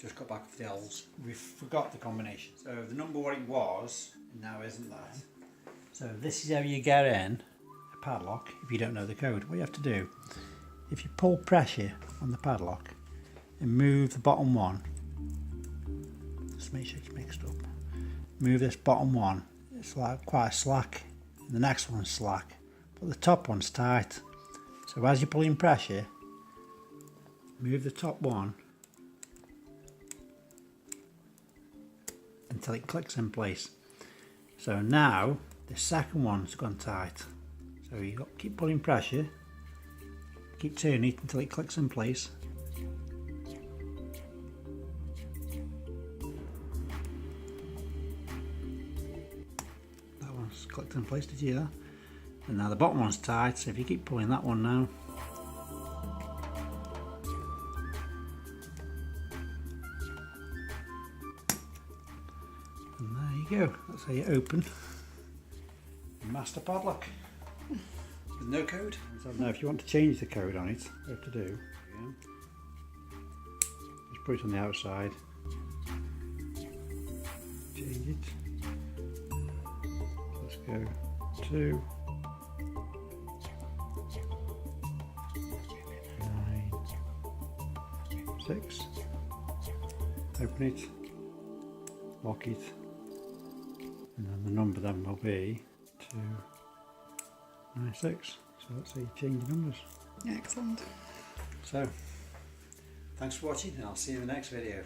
just got back off the L's. We forgot the combination. So the number what it was now isn't that. So this is how you get in a padlock if you don't know the code. What you have to do, if you pull pressure on the padlock and move the bottom one, just make sure it's mixed up. Move this bottom one, it's like quite slack. And the next one's slack, but the top one's tight. So as you're pulling pressure, move the top one until it clicks in place. So now the second one's gone tight. So you got keep pulling pressure, keep turning it until it clicks in place. That one's clicked in place, did you hear that? And now the bottom one's tight, so if you keep pulling that one now, and there you go, that's how you open your master padlock with no code. So now if you want to change the code on it, what you have to do, just put it on the outside, change it, let's go 2 9 6, open it, lock it, and then the number then will be 296. So that's how you change the numbers. Excellent. So thanks for watching, and I'll see you in the next video.